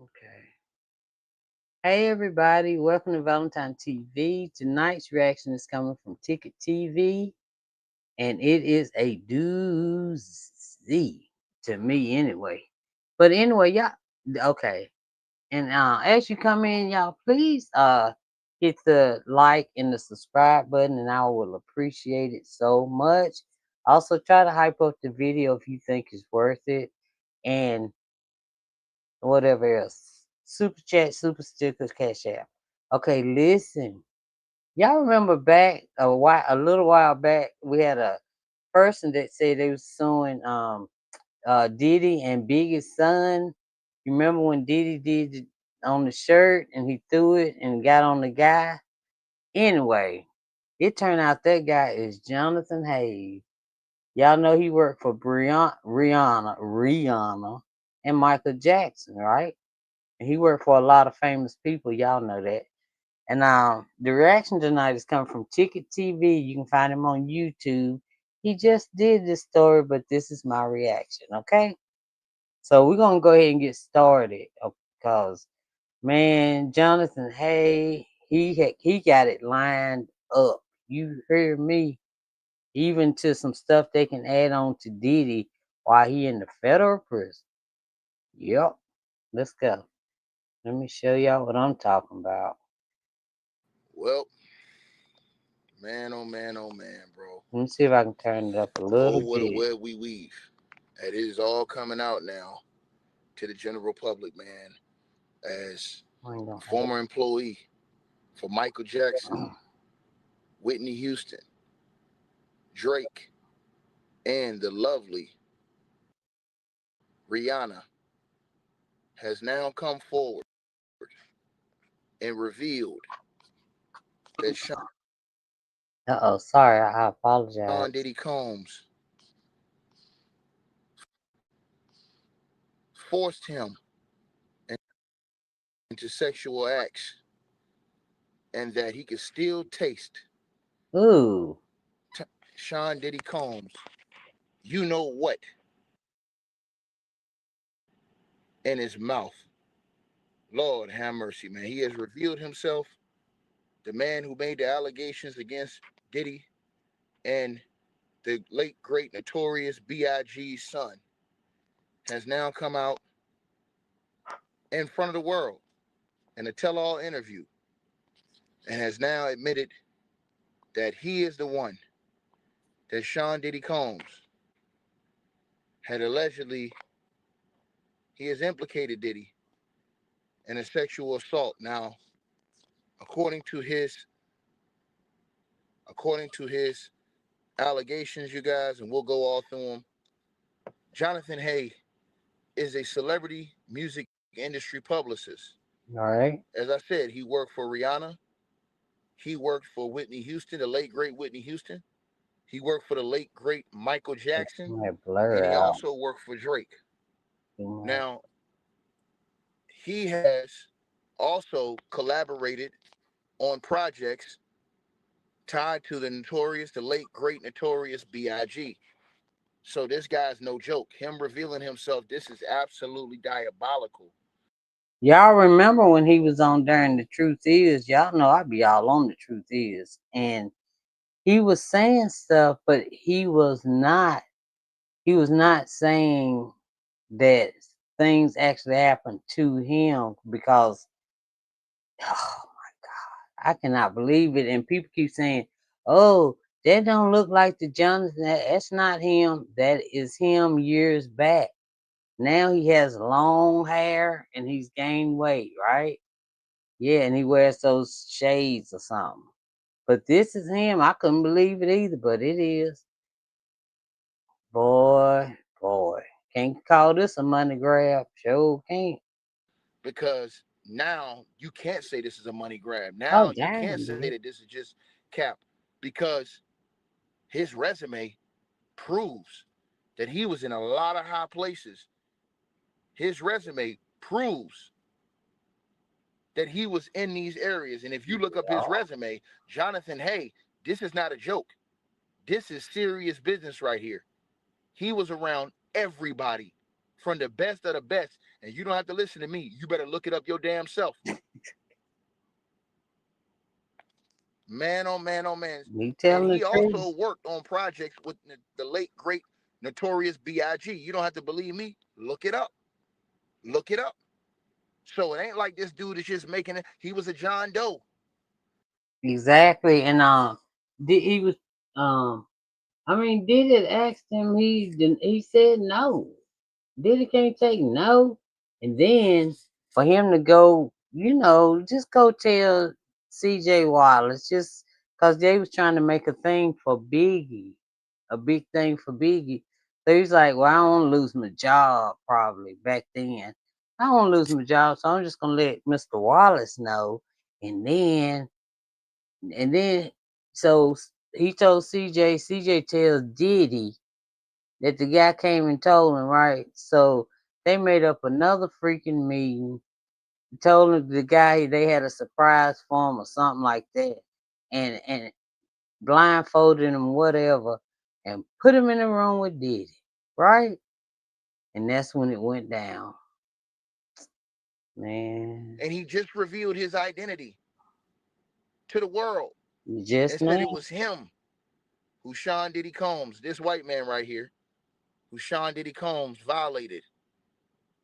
Okay. Hey everybody, welcome to Valentine TV. Tonight's reaction is coming from Ticket TV, and it is a doozy to me anyway. But anyway, y'all, okay. And as you come in, y'all, please hit the like and the subscribe button, and I will appreciate it so much. Also, try to hype up the video if you think it's worth it, and whatever else. Super chat, super stickers, cash app. Okay, listen. Y'all remember back a little while back, we had a person that said they was suing Diddy and Biggie's son. You remember when Diddy did it on the shirt and he threw it and got on the guy? Anyway, it turned out that guy is Jonathan Hayes. Y'all know he worked for Rihanna, and Michael Jackson, right? And he worked for a lot of famous people. Y'all know that. And the reaction tonight is coming from Ticket TV. You can find him on YouTube. He just did this story, but this is my reaction, okay? So we're gonna go ahead and get started, because man, Jonathan, hey, he got it lined up. You hear me? Even to some stuff they can add on to Diddy while he in the federal prison. Yup. Let's go. Let me show y'all what I'm talking about. Well, man, oh man, bro. Let me see if I can turn it up a Oh, little what a bit. web we weave. And it is all coming out now to the general public, man, as I ain't a gonna have former employee for Michael Jackson, it. Whitney Houston, Drake, and the lovely Rihanna has now come forward and revealed that Uh-oh, sorry, I Sean apologize. Diddy Combs forced him into sexual acts and that he could still taste Ooh. Sean Diddy Combs, you know what, in his mouth. Lord have mercy, man. He has revealed himself. The man who made the allegations against Diddy and the late, great, notorious B.I.G.'s son has now come out in front of the world in a tell all interview and has now admitted that he is the one, that Sean Diddy Combs had allegedly, he has implicated Diddy in a sexual assault. Now, according to his allegations, you guys, and we'll go all through them. Jonathan Hay is a celebrity music industry publicist. All right. As I said, he worked for Rihanna. He worked for Whitney Houston, the late great Whitney Houston. He worked for the late great Michael It Jackson, might and blur he out. also worked for Drake. It might. Now, he has also collaborated on projects tied to the late great notorious B.I.G. So this guy's no joke. Him revealing himself, this is absolutely diabolical. Y'all remember when he was on during The Truth Is? Y'all know I be all on The Truth Is. And he was saying stuff, but he was not saying that things actually happened to him, because oh my God, I cannot believe it. And people keep saying, "Oh, that don't look like the Jonathan. That's not him. That is him years back. Now he has long hair and he's gained weight, right? Yeah, and he wears those shades or something. But this is him. I couldn't believe it either, but it is. Boy, can't call this a money grab. Sure can't. Because now you can't say this is a money grab. Oh Now you can't damn, say dude. that this is just cap, because his resume proves that he was in a lot of high places. His resume proves that he was in these areas. And if you look up his resume, Jonathan Hay, this is not a joke. This is serious business right here. He was around everybody from the best of the best. And you don't have to listen to me. You better look it up your damn self. Man, oh man, oh man. Me And telling the he truth. also worked on projects with the late, great, notorious B.I.G. You don't have to believe me. Look it up. Look it up. So it ain't like this dude is just making it. He was a John Doe. Exactly. And he was I mean, Diddy asked him, he said no. Diddy can't take no. And then for him to go, just go tell CJ Wallace, just because they was trying to make a thing for Biggie, a big thing for Biggie. So he's like, well, I don't want to lose my job probably back then. I don't want to lose my job, so I'm just gonna let Mr. Wallace know. And then and then so he told CJ, CJ tells Diddy that the guy came and told him, right? So they made up another freaking meeting, told him the guy they had a surprise for him or something like that, and blindfolded him, whatever, and put him in the room with Diddy, right? And that's when it went down, man. And he just revealed his identity to the world and Just said now, it was him who Sean Diddy Combs, this white man right here, who Sean Diddy Combs violated.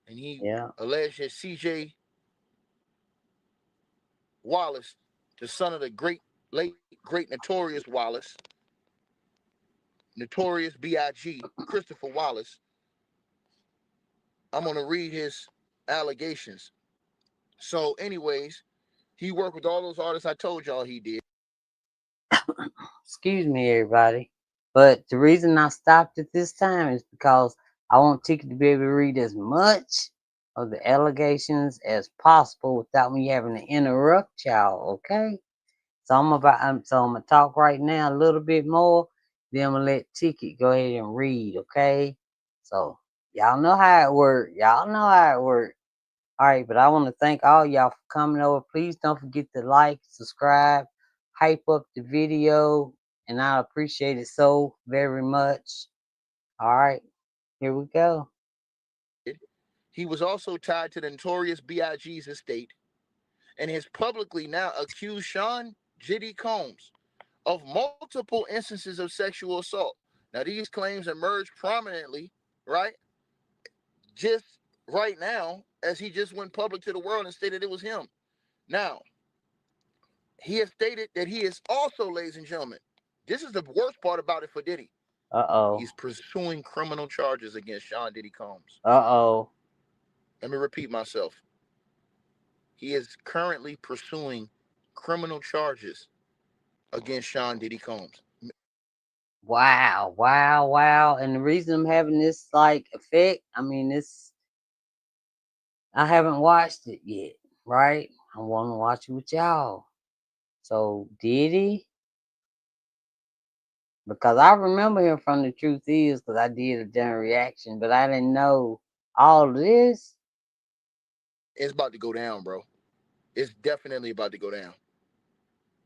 And he yeah. alleged that CJ Wallace, the son of the late, great notorious Wallace, notorious B.I.G., Christopher Wallace. I'm going to read his allegations. So, anyways, he worked with all those artists I told y'all he did. Excuse me, everybody. But the reason I stopped at this time is because I want Ticket to be able to read as much of the allegations as possible without me having to interrupt y'all, okay? So I'm gonna talk right now a little bit more, then I'm gonna let Ticket go ahead and read, okay? So y'all know how it works. Y'all know how it works. All right, but I want to thank all y'all for coming over. Please don't forget to like, subscribe, hype up the video, and I appreciate it so very much. All right, here we go. He was also tied to the notorious B.I.G.'s estate and has publicly now accused Sean Diddy Combs of multiple instances of sexual assault. Now, these claims emerged prominently, right? Just right now, as he just went public to the world and stated it was him. Now, he has stated that he is also, ladies and gentlemen, this is the worst part about it for Diddy. Uh oh. He's pursuing criminal charges against Sean Diddy Combs. Uh Let me repeat myself. He is currently pursuing criminal charges against Sean Diddy Combs. wow, wow, wow. And the reason I'm having this like effect, I mean, I haven't watched it yet, right? I want to watch it with y'all. So did he? Because I remember him from The Truth Is, because I did a general reaction, but I didn't know all of this. It's about to go down, bro. It's definitely about to go down.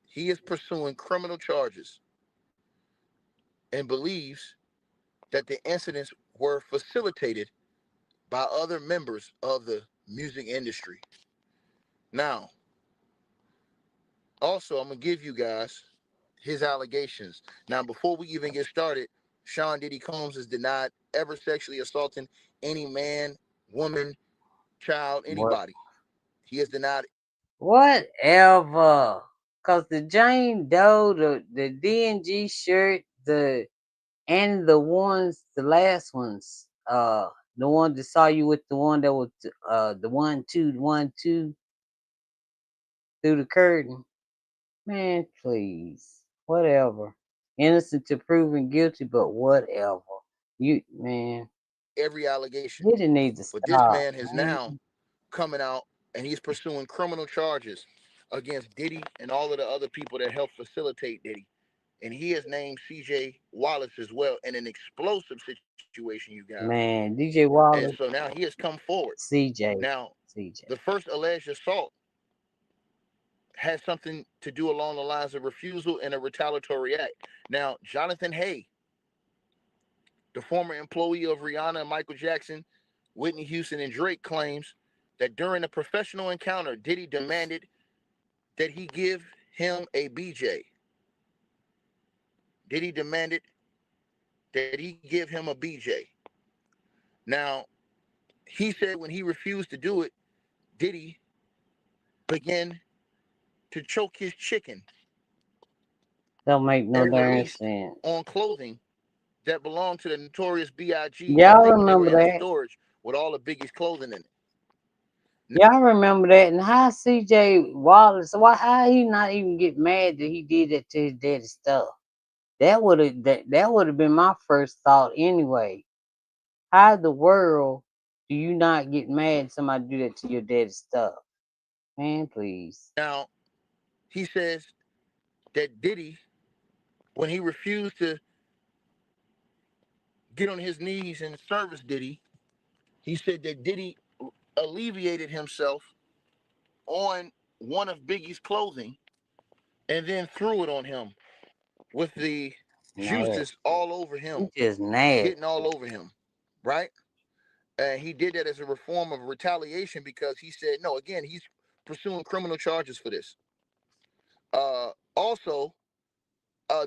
He is pursuing criminal charges and believes that the incidents were facilitated by other members of the music industry. Now, also, I'm going to give you guys his allegations. Now, before we even get started, Sean Diddy Combs has denied ever sexually assaulting any man, woman, child, What? anybody. He has denied. Whatever. Cause the Jane Doe, the DNG shirt, the last ones, the one that saw you with the one that was the 1 2 through the curtain. Man, please. Whatever. Innocent to proven guilty, but whatever. You man, every allegation. you didn't need to But this stop, man is man. now coming out and he's pursuing criminal charges against Diddy and all of the other people that helped facilitate Diddy. And he has named CJ Wallace as well in an explosive situation, you guys. Man, DJ And so Wallace, now he has come forward. CJ, Now, CJ. the first alleged assault has something to do along the lines of refusal and a retaliatory act. Now, Jonathan Hay, the former employee of Rihanna and Michael Jackson, Whitney Houston and Drake claims that during a professional encounter, Diddy demanded that he give him a BJ. Diddy demanded that he give him a BJ. Now, he said when he refused to do it, Diddy began to choke his chicken Don't make no and darn released sense. on clothing that belonged to the notorious B.I.G. and Y'all thinking they were remember in the that? storage with all of Biggie's clothing in it. Y'all remember that? And how CJ Wallace? Why? How he not even get mad that he did that to his daddy stuff? That would have been my first thought anyway. How in the world do you not get mad somebody do that to your daddy stuff? Man, please. Now, he says that Diddy, when he refused to get on his knees and service Diddy, he said that Diddy alleviated himself on one of Biggie's clothing and then threw it on him with the juices Nasty. all over He him, just nasty. getting all over him, right? And he did that as a form of retaliation because he said, no, again, he's pursuing criminal charges for this. Also,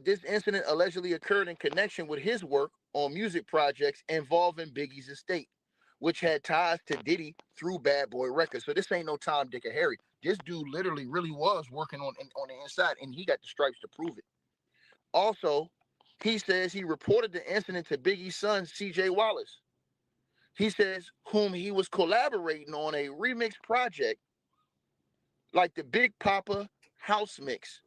this incident allegedly occurred in connection with his work on music projects involving Biggie's estate, which had ties to Diddy through Bad Boy Records. So this ain't no Tom, Dick, or Harry. This dude literally really was working on the inside, and he got the stripes to prove it. Also, he says he reported the incident to Biggie's son, C.J. Wallace. He says whom he was collaborating on a remix project like the Big Papa House Mix.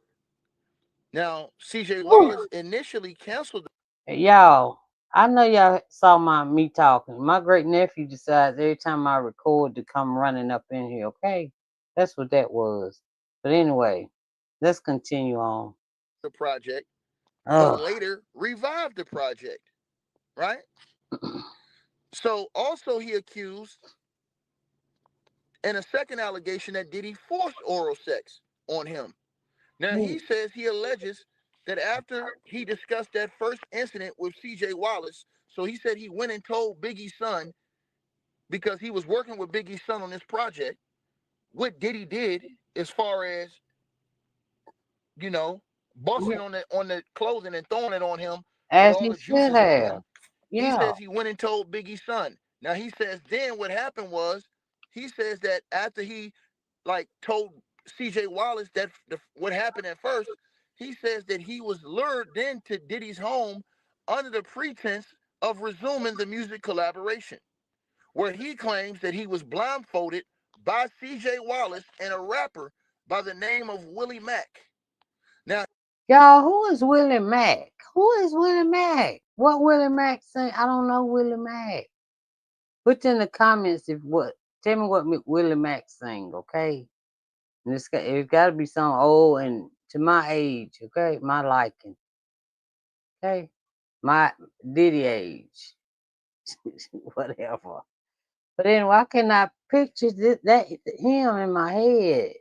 Now, C.J. Wallace initially canceled. Y'all, I know y'all saw me talking. My great nephew decides every time I record to come running up in here, okay? That's what that was. But anyway, let's continue on. The project, but Oh, later revived the project, right? So also he accused in a second allegation that Diddy forced oral sex on him. Now he says he alleges that after he discussed that first incident with CJ Wallace, so he said he went and told Biggie's son because he was working with Biggie's son on this project, what Diddy did as far as, you know, busting on the clothing and throwing it on him with as all he the should juices on him. have. He Yeah. says he went and told Biggie's son. Now he says then what happened was he says that after he like told CJ Wallace that what happened at first, he says that he was lured then to Diddy's home under the pretense of resuming the music collaboration, where he claims that he was blindfolded by CJ Wallace and a rapper by the name of Willie Mack. Now, Y'all, who is Willie Mack? Who is Willie Mack? What Willie Mack sing? I don't know Willie Mack. Put in the comments if what. Tell me what Willie Mack sing, okay? And it's got to be something old and to my age, okay? My liking, okay? My Diddy age, whatever. But anyway, I cannot picture that him in my head,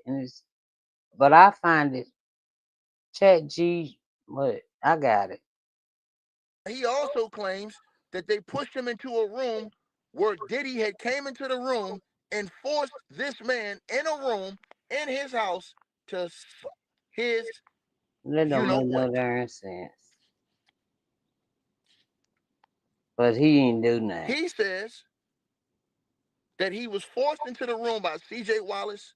but I find it Chat G. What I got it. he also claims that they pushed him into a room where Diddy had came into the room and forced this man in a room in his house to his That you don't know make no what. darn sense. But he ain't do nothing. He says that he was forced into the room by CJ Wallace.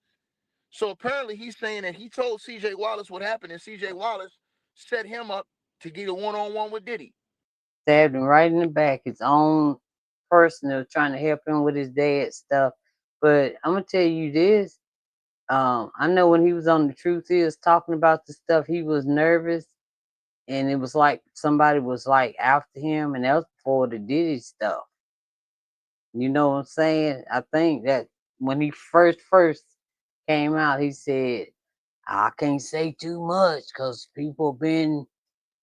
So apparently he's saying that he told CJ Wallace what happened, and CJ Wallace set him up to get a one-on-one with Diddy. Stabbed him right in the back. His own person that was trying to help him with his dad's stuff. But I'm gonna tell you this. I know when he was on the Truth Is talking about the stuff, he was nervous, and it was like somebody was like after him, and that was before the Diddy stuff. You know what I'm saying? I think that when he first came out, he said, "I can't say too much because people been,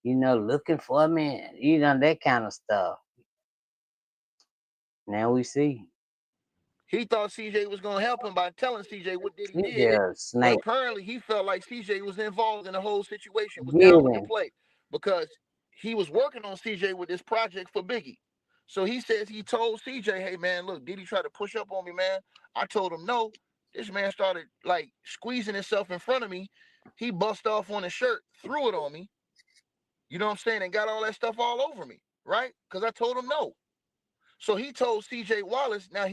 looking for me, that kind of stuff." Now we see. He thought CJ was going to help him by telling CJ what Diddy He did, just but snake. apparently he felt like CJ was involved in the whole situation, was Get down with the him. play because he was working on CJ with this project for Biggie. So he says he told CJ, hey man, look, Diddy tried to push up on me, man. I told him no. This man started like squeezing himself in front of me. He bust off on his shirt, threw it on me. You know what I'm saying? And got all that stuff all over me, right? Because I told him no. So he told CJ Wallace. Now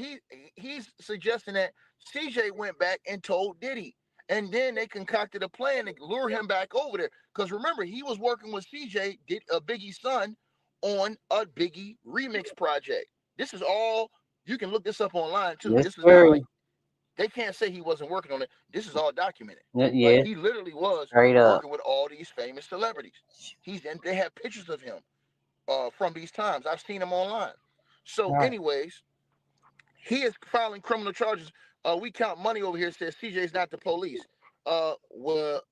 he's suggesting that CJ went back and told Diddy. And then they concocted a plan to lure him back over there. Because remember, he was working with CJ, Biggie's son, on a Biggie remix project. This is all, you can look this up online too. That's This is not like, true. they can't say he wasn't working on it. This is all documented. Like Yeah, he literally was straight up. working with all these famous celebrities. And they have pictures of him from these times. I've seen him online. So, Right. anyways, he is filing criminal charges. We count money over here. Says CJ's not the police. Well,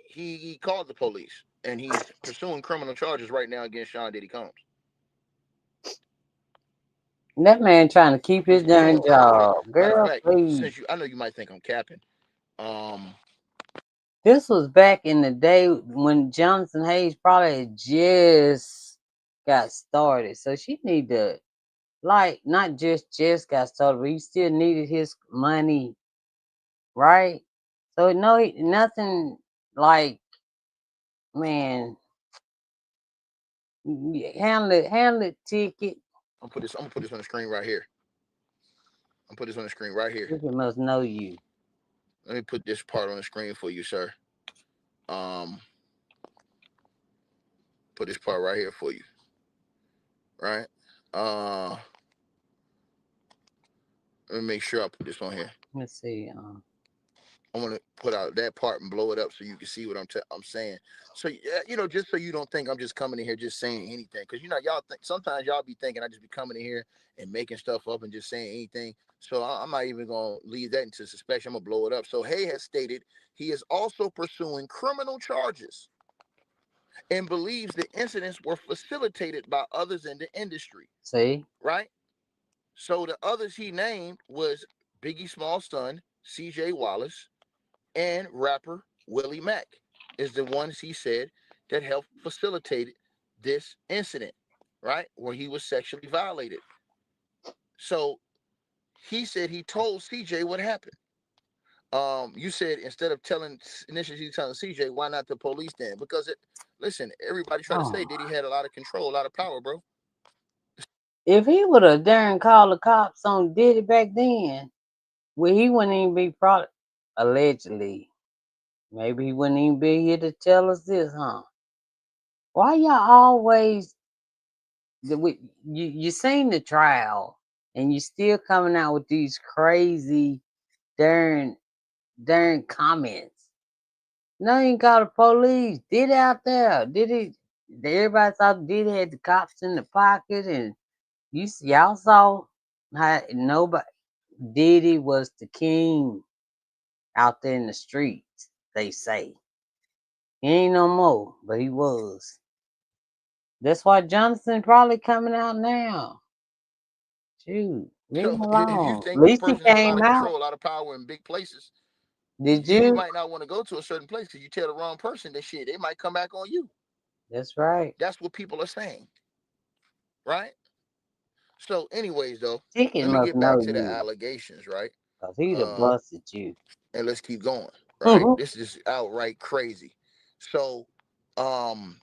he called the police and he's pursuing criminal charges right now against Sean Diddy Combs. That man trying to keep He's his pursuing. darn job. Matter of Girl, fact, please. since I know you might think I'm capping. Um, This was back in the day when Jonathan Hayes probably just got started. So she need to, like, not just got started, but he still needed his money, right? So no, nothing like, man, handle it, ticket. I'm gonna put this on the screen right here. I'm gonna put this on the screen right here. Ticket must know you. Let me put this part on the screen for you, sir. Um, put this part right here for you. Right. Uh, Let me make sure I put this on here. Let's see. I want to put out that part and blow it up so you can see what I'm saying. So yeah, just so you don't think I'm just coming in here just saying anything, because y'all think sometimes y'all be thinking I just be coming in here and making stuff up and just saying anything. So I'm not even gonna leave that into suspicion. I'm gonna blow it up. So Hay has stated he is also pursuing criminal charges and believes the incidents were facilitated by others in the industry. See, Right. So the others he named was Biggie Small's son, C.J. Wallace, and rapper Willie Mack is the ones he said that helped facilitate this incident, right? Where he was sexually violated. So he said he told CJ what happened. You said instead of initially telling CJ, why not the police then? Because listen, everybody try to say oh, that he had a lot of control, a lot of power, bro. if he would have dared call the cops on Diddy back then, well, he wouldn't even be probably allegedly. Maybe he wouldn't even be here to tell us this, huh? Why y'all always you seen the trial and you still coming out with these crazy darn comments? No, he ain't call the police. Did out there? Did he? Everybody thought Did had the cops in the pocket, and y'all saw how nobody. Diddy was the king out there in the streets. They say he ain't no more, but he was. That's why Jonathan probably coming out now. Shoot, leave him So if you alone. At think a least he person has a lot came of out. control, a lot of power in big places, Did you you? might not want to go to a certain place because you tell the wrong person that shit, they might come back on you. That's right. That's what people are saying, right? So, anyways, though, Ticket let me must get back know to the you, allegations, right? cause he'd have Uh, busted you. and let's keep going, right? This is outright crazy. So, um,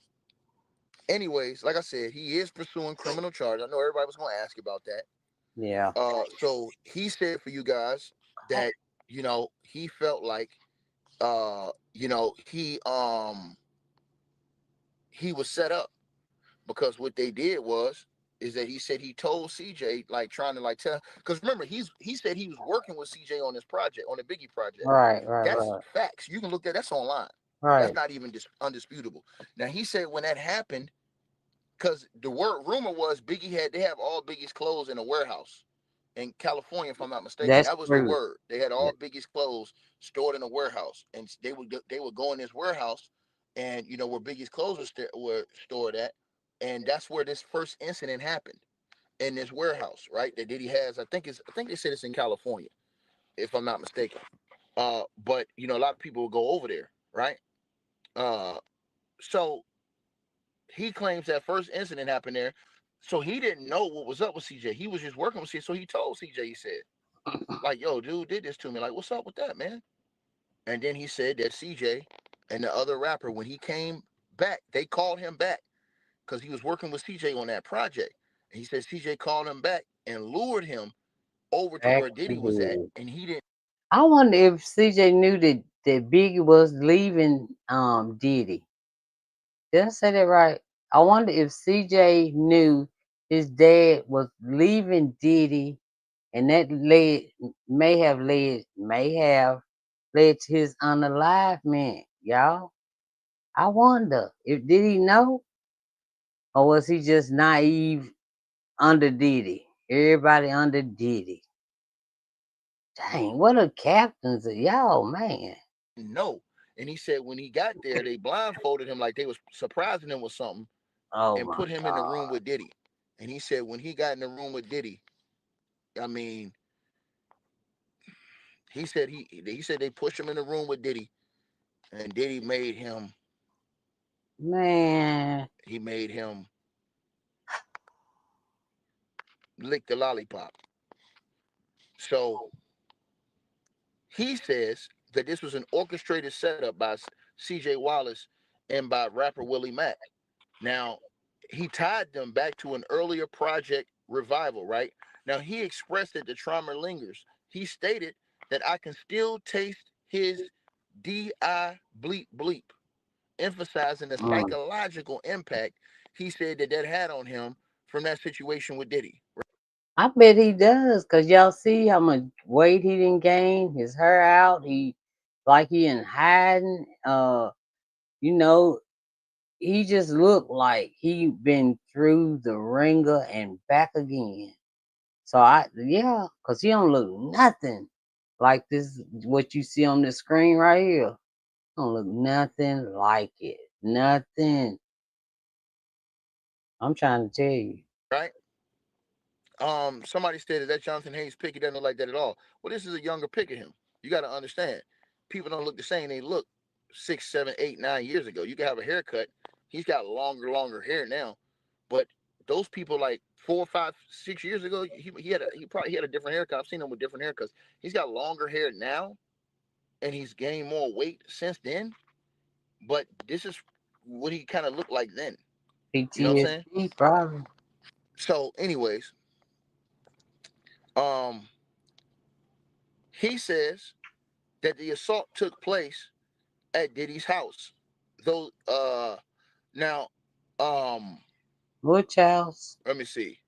anyways, like I said, he is pursuing criminal charges. I know everybody was going to ask about that. Yeah. So he said for you guys that he felt like he was set up because what they did is that he said he told CJ, like, trying to like tell, because remember he said he was working with CJ on this project, on the Biggie project. Right, right, That's right, facts. You can look at that's online. That's right. not even undisputable. Now he said when that happened, because the rumor was they have all Biggie's clothes in a warehouse in California, if I'm not mistaken. That's That was the true. word. They had Yeah. all Biggie's clothes stored in a warehouse, and they would go in this warehouse, and where Biggie's clothes were stored at, and that's where this first incident happened, in this warehouse, right? That Diddy has. I think they said it's in California, if I'm not mistaken. But a lot of people will go over there, right? Uh, so he claims that first incident happened there. So he didn't know what was up with CJ. He was just working with CJ. So he told CJ, he said, like, yo, dude did this to me. Like, what's up with that, man? And then he said that CJ and the other rapper, when he came back, they called him back because he was working with CJ on that project. And he said CJ called him back and lured him over to Back where Diddy to was at. the. And he didn't I wonder if CJ knew that Biggie was leaving Diddy. Did I say that right? I wonder if CJ knew his dad was leaving Diddy, and that may have led to his unalivement, y'all. I wonder if did he know, or was he just naive under Diddy? Everybody under Diddy. Dang, what a captains of y'all, man. know. And he said when he got there, they blindfolded him like they was surprising him with something Oh and my put him in the room God. with Diddy. And he said when he got in the room with Diddy, I mean, he said they pushed him in the room with Diddy, and Diddy made him Man, he made him lick the lollipop. So he says that this was an orchestrated setup by C.J. Wallace and by rapper Willie Mack. Now, he tied them back to an earlier project revival, right? Now, he expressed that the trauma lingers. He stated that I can still taste his D.I. bleep bleep, emphasizing the mm, psychological impact he said that had on him from that situation with Diddy. I bet he does, cause y'all see how much weight he didn't gain, his hair out. He in hiding. You know, he just looked like he been through the ringer and back again. So yeah, cause he don't look nothing like this. What you see on the screen right here, don't look nothing like it. Nothing. I'm trying to tell you. Right? Somebody said that Jonathan Hayes pick. He doesn't look like that at all. Well, this is a younger pick of him. You got to understand, people don't look the same. They look 6, 7, 8, 9 years ago. You can have a haircut. He's got longer hair now, but those people like 4, 5, 6 years ago, he had a different haircut. I've seen him with different haircuts. He's got longer hair now, and he's gained more weight since then. But this is what he kind of looked like then. You know what I'm saying? PTSD probably. So, anyways, um, he says that the assault took place at Diddy's house. Though now Which house? let me see.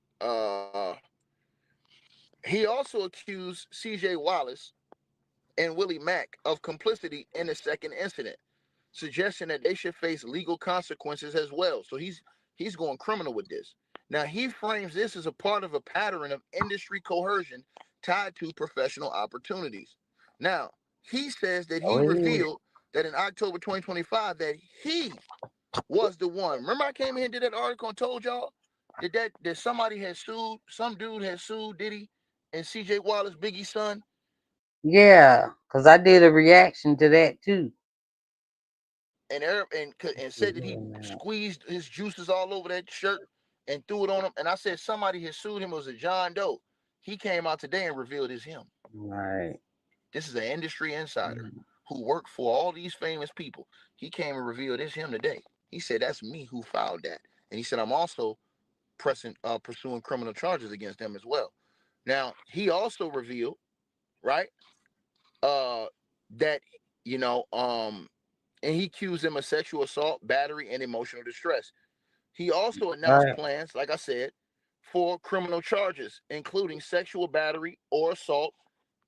He also accused CJ Wallace and Willie Mack of complicity in the second incident, suggesting that they should face legal consequences as well. So he's going criminal with this. Now he frames this as a part of a pattern of industry coercion tied to professional opportunities. Now he says that Oh, he it is. revealed that in October 2025 that he was the one. Remember I came here and did that article and told y'all that somebody had sued, some dude had sued Diddy and CJ Wallace, Biggie's son, Yeah, cause I did a reaction to that too. and said that he squeezed his juices all over that shirt and threw it on him. And I said somebody had sued him. It was a John Doe. He came out today and revealed it's him. Right. This is an industry insider who worked for all these famous people. He came and revealed it's him today. He said that's me who filed that, and he said I'm also pursuing criminal charges against them as well. Now he also revealed, right, uh, that you know, and he accused them of sexual assault, battery, and emotional distress. He also announced Right. plans, like I said, for criminal charges, including sexual battery or assault,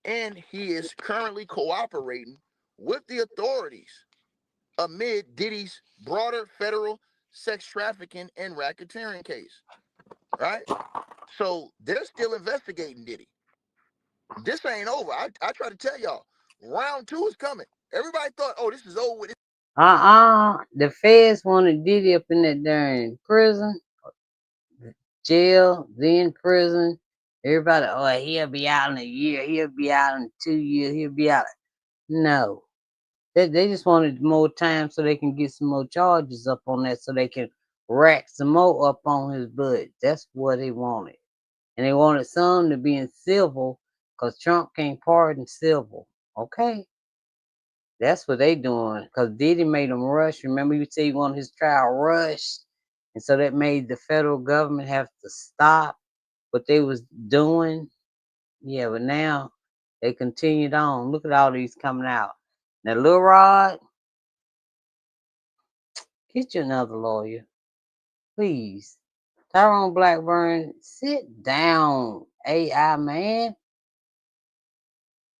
and he is currently cooperating with the authorities amid Diddy's broader federal sex trafficking and racketeering case. Right? So they're still investigating Diddy. This ain't over. I try to tell y'all, round two is coming. Everybody thought, oh, this is over with. The feds wanted Diddy up in that darn prison, jail, then prison. Everybody, oh, he'll be out in a year. He'll be out in 2 years. He'll be out. No, they just wanted more time so they can get some more charges up on that, so they can rack some more up on his butt. That's what they wanted. And they wanted some to be in civil because Trump can't pardon civil. Okay. That's what they doing. Because Diddy made them rush. Remember, you said he wanted his trial rushed. And so that made the federal government have to stop what they was doing. Yeah, but now they continued on. Look at all these coming out. Now, Lil Rod, get you another lawyer, please. Tyrone Blackburn, sit down, AI man.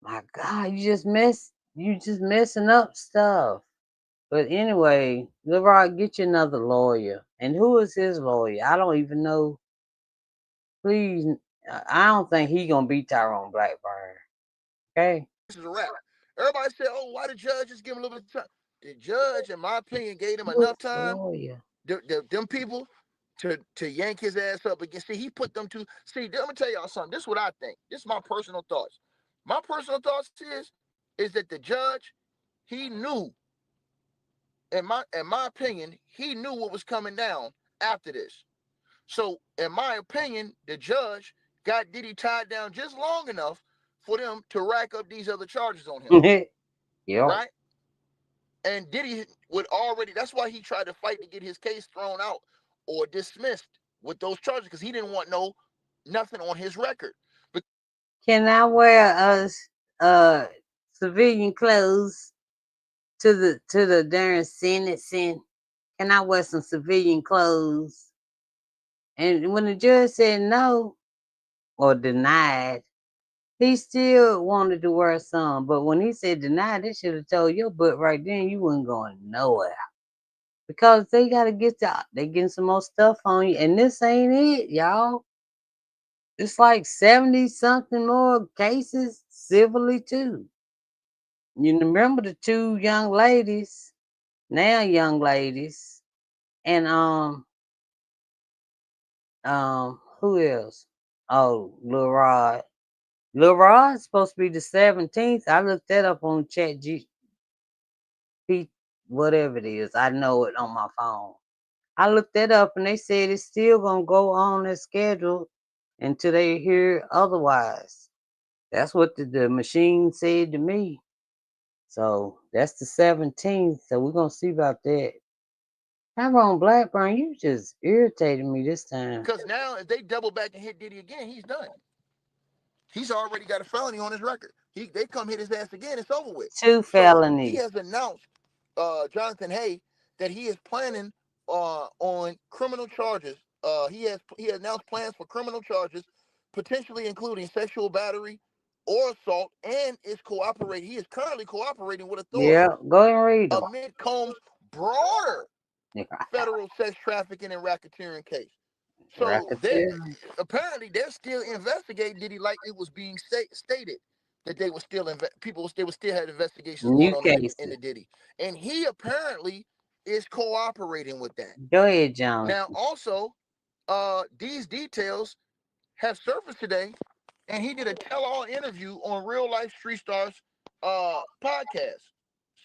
My God, you just messing up stuff. But anyway, Lil Rod, get you another lawyer. And who is his lawyer? I don't even know. Please, I don't think he gonna beat Tyrone Blackburn. Okay. This is a wrap. Everybody said, "Oh, why the judge just give him a little bit of time?" The judge, in my opinion, gave him Who is enough the time. lawyer? Them people to yank his ass up again. See, he put them to. See, let me tell y'all something. This is what I think. This is my personal thoughts. My personal thoughts is that the judge, he knew, in my opinion, he knew what was coming down after this. So, in my opinion, the judge got Diddy tied down just long enough for them to rack up these other charges on him, Yep. right? And Diddy would already, that's why he tried to fight to get his case thrown out or dismissed with those charges, because he didn't want nothing on his record. But Can I wear uh civilian clothes to the darn sentencing? Can I wear some civilian clothes? And when the judge said no or denied, he still wanted to wear some. But when he said denied, they should have told your butt right then you wasn't going nowhere. Because they gotta they getting some more stuff on you. And this ain't it, y'all. It's like 70 something more cases civilly too. You remember the two young ladies, now young ladies, and who else? Oh, Lil Rod. Lil Rod's supposed to be the 17th. I looked that up on Chat P, whatever it is. I know it on my phone. I looked that up and they said it's still gonna go on as scheduled until they hear otherwise. That's what the machine said to me. So that's the 17th. So we're gonna see about that. Tyrone Blackburn, you just irritated me this time. because now if they double back and hit Diddy again, he's done. He's already got a felony on his record. They come hit his ass again, it's over with. Two So he felonies. has announced, Jonathan Hay, that he is planning on criminal charges. He announced plans for criminal charges, potentially including sexual battery or assault, and is cooperating. He is currently cooperating with Yeah, authorities go and read them. amid Combs' broader federal sex trafficking and racketeering case. So they Racketeer. apparently they're still investigating Diddy like it was being stated that they were still they were still had investigations New going on in cases. the Diddy, and he apparently is cooperating with that. Go ahead, Now, Jonathan. also, these details have surfaced today, and he did a tell-all interview on Real Life Street Stars podcast.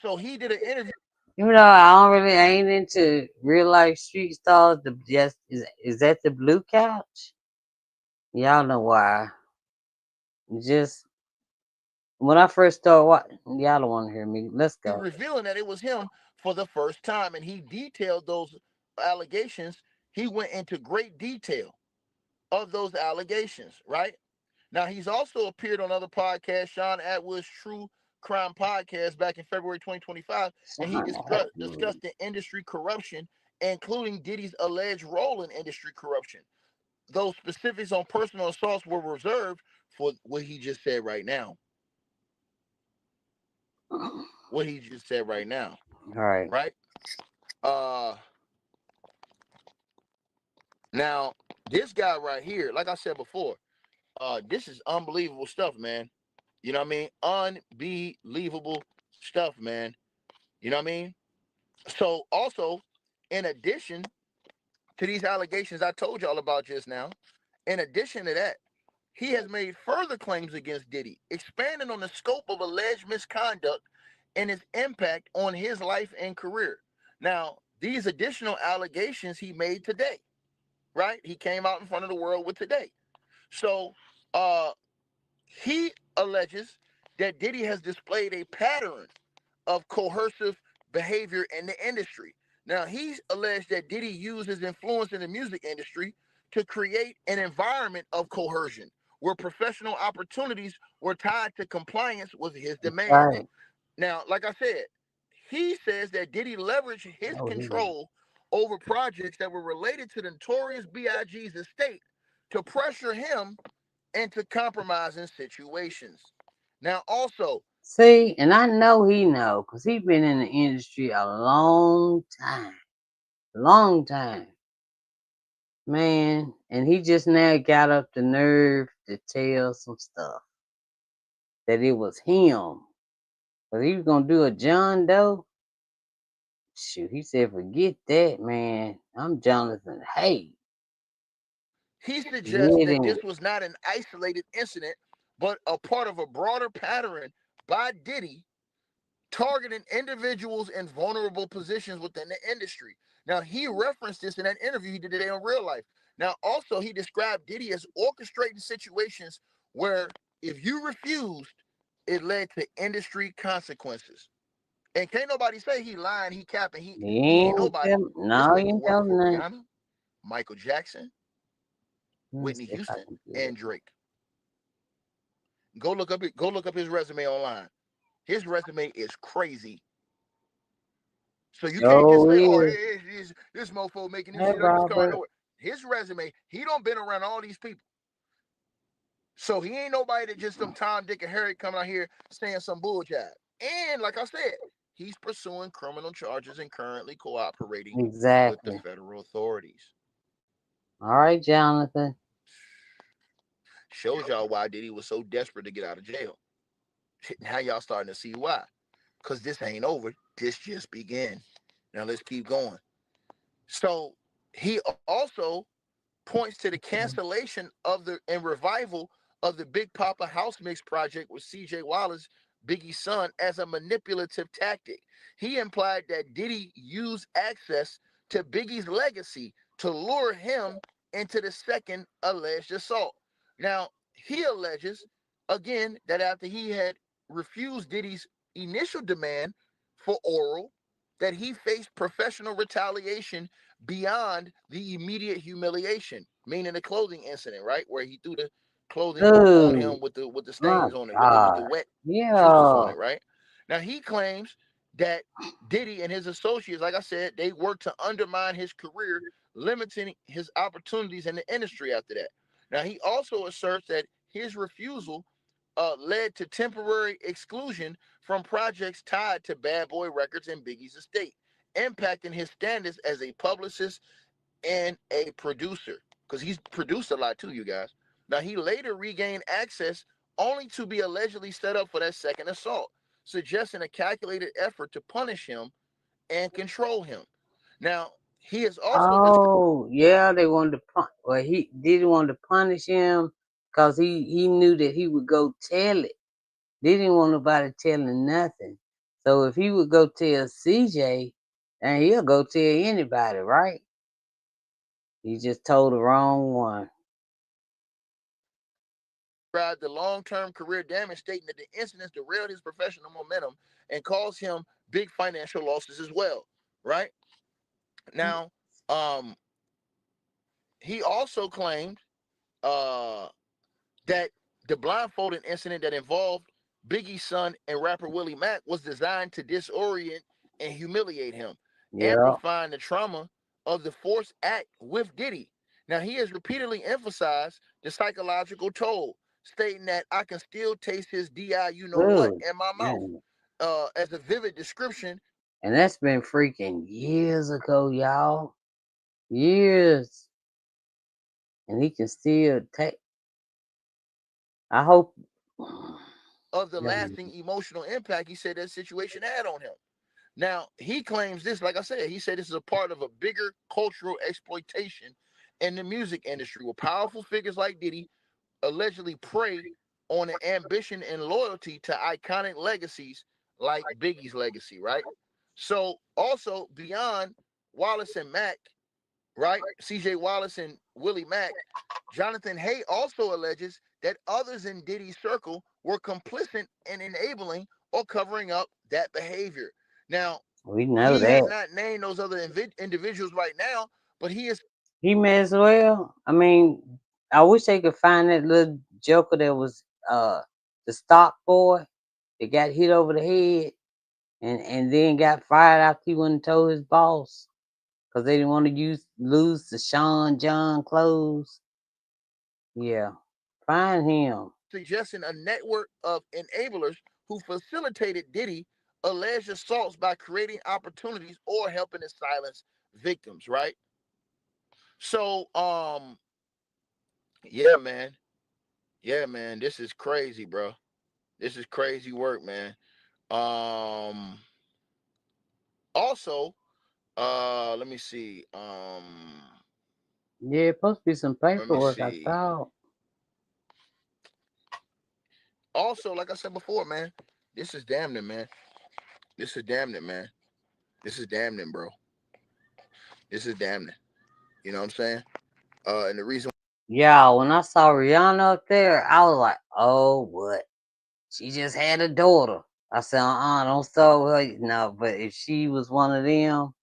So he did an interview. Even though I ain't into real life street stars, is that the blue couch? Y'all know why. Just when I first started watching, y'all don't want to hear me. Let's go. Revealing that it was him for the first time, and he detailed those allegations. He went into great detail of those allegations, right? Now, he's also appeared on other podcasts, Sean Atwood's True Crime Podcast back in February 2025, and he discussed the industry corruption, including Diddy's alleged role in industry corruption. Those specifics on personal assaults were reserved for what he just said right now. What he just said right now, All right. right? Uh, Now, this guy right here, like I said before, this is unbelievable stuff, man. You know what I mean? Unbelievable stuff, man. You know what I mean? So, also, in addition to these allegations I told y'all about just now, in addition to that, he has made further claims against Diddy, expanding on the scope of alleged misconduct and its impact on his life and career. Now, these additional allegations he made today, right? He came out in front of the world with today. So he alleges that Diddy has displayed a pattern of coercive behavior in the industry. Now, he's alleged that Diddy used his influence in the music industry to create an environment of coercion where professional opportunities were tied to compliance with his That's demands. right. Now, like I said, he says that Diddy leveraged his Oh, he did. control over projects that were related to the notorious B.I.G.'s estate to pressure him into compromising situations. Now, also, See, and I know he know, cause he been in the industry a long time, man. And he just now got up the nerve to tell some stuff that it was him, cause he was gonna do a John Doe. Shoot, he said, forget that, man. I'm Jonathan. Hey, he suggests get that in. this was not an isolated incident, but a part of a broader pattern by Diddy targeting individuals in vulnerable positions within the industry. Now, he referenced this in that interview he did today on Real Life. Now, also, he described Diddy as orchestrating situations where if you refused, it led to industry consequences. And can't nobody say he lying, he capping, he He ain't ain't nobody. tell, This no, he nigga ain't worked tell for nothing. Rihanna, Michael Jackson, Let me Whitney see if I Houston, can get it. and Drake. Go look up his resume online. His resume is crazy. So you can't just Oh, say, "Oh, is. this mofo making this Hey, shit up just come out of Robert. nowhere." His resume, he don't been around all these people, so he ain't nobody that just some Tom, Dick, and Harry coming out here saying some bullshit. And like I said, he's pursuing criminal charges and currently cooperating with the Exactly. federal authorities. All right, Jonathan. Shows y'all why Diddy was so desperate to get out of jail. Now y'all starting to see why. Because this ain't over. This just began. Now let's keep going. So he also points to the cancellation of the and revival of the Big Papa House Mix project with CJ Wallace, Biggie's son, as a manipulative tactic. He implied that Diddy used access to Biggie's legacy to lure him into the second alleged assault. Now, he alleges, again, that after he had refused Diddy's initial demand for oral, that he faced professional retaliation beyond the immediate humiliation, meaning the clothing incident, right, where he threw the clothing on Dude, him with the my stains on it, with the God. wet juices on Yeah. it, right? Now he claims that Diddy and his associates, like I said, they worked to undermine his career, limiting his opportunities in the industry after that. Now he also asserts that his refusal led to temporary exclusion from projects tied to Bad Boy Records and Biggie's estate, impacting his standards as a publicist and a producer. Because he's produced a lot too, you guys. Now, he later regained access only to be allegedly set up for that second assault, suggesting a calculated effort to punish him and control him. Now, he has also discussed Oh, yeah, they wanted to well, he didn't want to punish him because he knew that he would go tell it. They didn't want nobody telling nothing. So if he would go tell CJ, and he'll go tell anybody, right? He just told the wrong one. the long-term career damage, stating that the incidents derailed his professional momentum and caused him big financial losses as well. Right now, um, he also claimed uh, that the blindfolding incident that involved Biggie's son and rapper Willie Mack was designed to disorient and humiliate him, Yeah. amplifying the trauma of the forced act with Diddy. Now, he has repeatedly emphasized the psychological toll, stating that I can still taste his DI, you know what, Good. in my mouth, Man. as a vivid description. And that's been freaking years ago, y'all. Years. And he can still take. I hope. Of the lasting emotional impact he said that situation had on him. Now, he claims this, like I said, he said this is a part of a bigger cultural exploitation in the music industry where powerful figures like Diddy allegedly prey on the ambition and loyalty to iconic legacies like Biggie's legacy, right? So, also beyond Wallace and Mack, right? CJ Wallace and Willie Mack. Jonathan Hay also alleges that others in Diddy's circle were complicit in enabling or covering up that behavior. Now, We know he has that. not named those other individuals right now, but he is He may as well. I mean, I wish they could find that little joker that was the stock boy that got hit over the head and then got fired after he went and told his boss because they didn't want to lose the Sean John clothes. Yeah, find him. suggesting a network of enablers who facilitated Diddy alleged assaults by creating opportunities or helping to silence victims, right? So, yeah, man. Yeah, man. This is crazy, bro. This is crazy work, man. Um, Also, let me see. Yeah, supposed to be some Let me paperwork I see. thought. Also, like I said before, man, this is damning, man. This is damning, man. This is damning, bro. This is damning. You know what I'm saying? And the reason Yeah, when I saw Rihanna up there, I was like, oh, what? She just had a daughter. I said, don't start with her. No, but if she was one of them,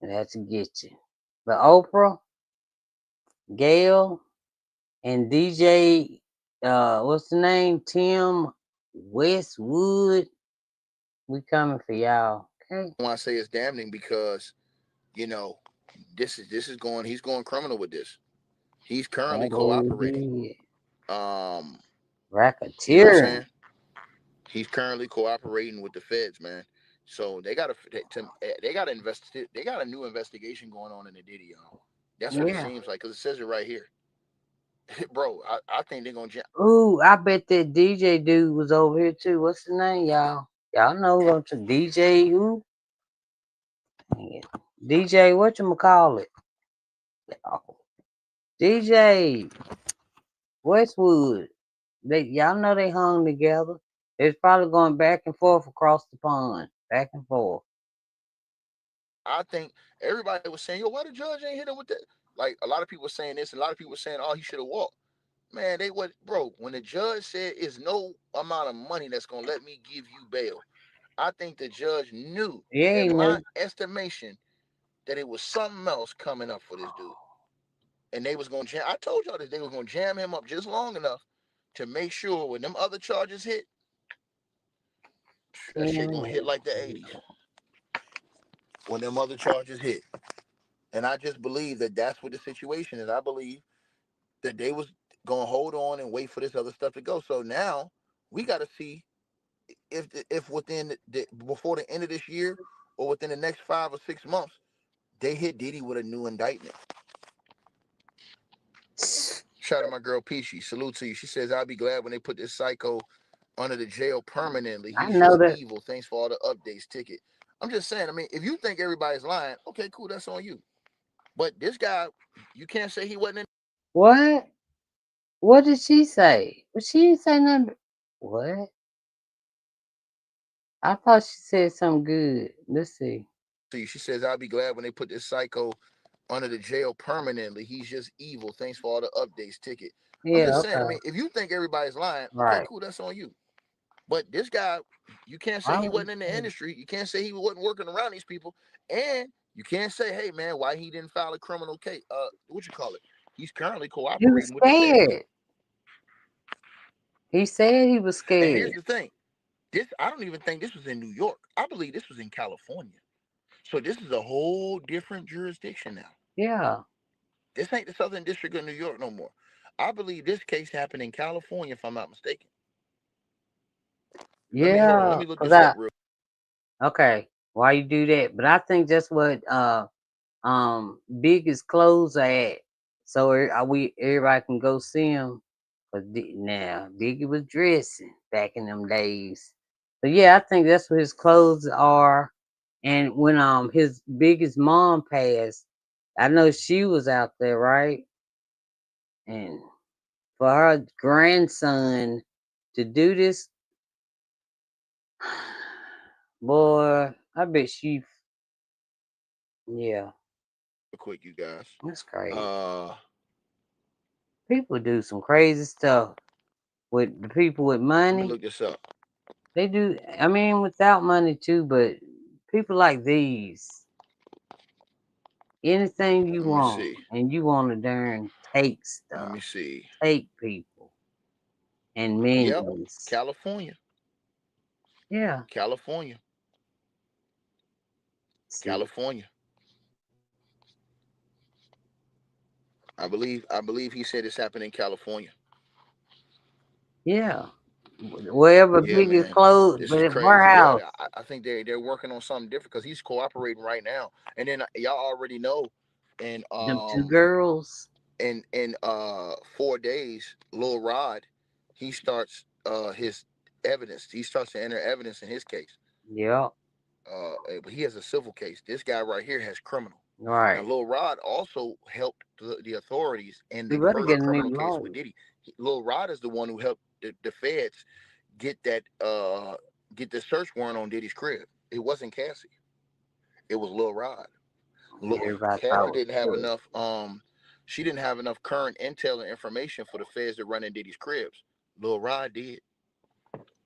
it had to get you. But Oprah, Gail, and DJ, what's the name? Tim Westwood, we coming for y'all. Okay? why I say it's damning because you know this is going. He's going criminal with this. He's currently That's what we cooperating. did. Um, you know what I'm Racketeering. saying? He's currently cooperating with the feds, man. So they got to invest. They got a new investigation going on in the Diddy, y'all. That's what it Yeah. seems like because it says it right here, bro. I think they're gonna. Ooh, I bet that DJ dude was over here too. What's his name, y'all? Y'all know what to DJ who? Dang it. DJ, whatchamacallit? Oh, DJ Westwood. Y'all know they hung together. It's probably going back and forth across the pond. Back and forth. I think everybody was saying, "Yo, why the judge ain't hit him with that?" Like a lot of people were saying this, and a lot of people were saying, "Oh, he should have walked." Man, they would, bro. When the judge said, "Is no amount of money that's gonna let me give you bail," I think the judge knew, Yeah, in he my knew. estimation, that it was something else coming up for this dude, and they was gonna jam. I told y'all that they was gonna jam him up just long enough to make sure when them other charges hit, that shit gonna hit like the '80s when them other charges hit. And I just believe that that's what the situation is. I believe that they was gonna hold on and wait for this other stuff to go. So now we got to see if within before the end of this year or within the next 5 or 6 months they hit Diddy with a new indictment. Shout out to my girl Peachy. Salute to you. She says, "I'll be glad when they put this psycho under the jail permanently. I He's know just that. evil. Thanks for all the updates, ticket." I'm just saying. I mean, if you think everybody's lying, okay, cool. That's on you. But this guy, you can't say he wasn't in. What? What did she say? Well, she didn't say nothing. What? I thought she said something good. Let's see. To you. She says, "I'll be glad when they put this psycho under the jail permanently. He's just evil. Thanks for all the updates, ticket." I'm Yeah, just saying. I okay. mean, if you think everybody's lying, okay, Right. cool. That's on you. But this guy, you can't say Why he would wasn't in the industry. You can't say he wasn't working around these people, and you can't say, "Hey, man, why he didn't file a criminal case?" What you call it? He's currently he was cooperating with the feds. scared. He said he was And here's scared. the thing: I don't even think this was in New York. I believe this was in California. So this is a whole different jurisdiction now. Yeah. This ain't the Southern District of New York no more. I believe this case happened in California, if I'm not mistaken. Let me hold on. Let Yeah. me look Cause this up real. okay. Why you do that? But I think that's what biggest clothes are at. So everybody can go see him. Cause now Biggie was dressing back in them days. So yeah, I think that's where his clothes are. And when his biggest mom passed, I know she was out there, right? And for her grandson to do this, boy, I bet she Yeah, real quick, you guys. that's crazy. Uh, People do some crazy stuff with the people with let me money. look this up. They do. I mean, without money too, but people like these, anything you Let me want, see. and you want to darn take Let stuff, me see. take people and Yep, millions. California, Yeah. California, See. California. I believe he said this happened in California. Yeah. Wherever Yeah, biggest man, clothes, this is but crazy. warehouse. Yeah, I think they're working on something different because he's cooperating right now. And then y'all already know, and Them two girls. in 4 days, Lil Rod, he starts his evidence. He starts to enter evidence in his case. Yep. But he has a civil case. This guy right here has criminal. Now, Right. Lil Rod also helped the authorities in We the better get first a new criminal case with lawyer. Diddy. Lil Rod is the one who helped the feds get that get the search warrant on Diddy's crib. It wasn't Cassie. It was Lil Rod. Everybody thought Cassie was didn't have good. enough she didn't have enough current intel and information for the feds to run in Diddy's cribs. Lil Rod did.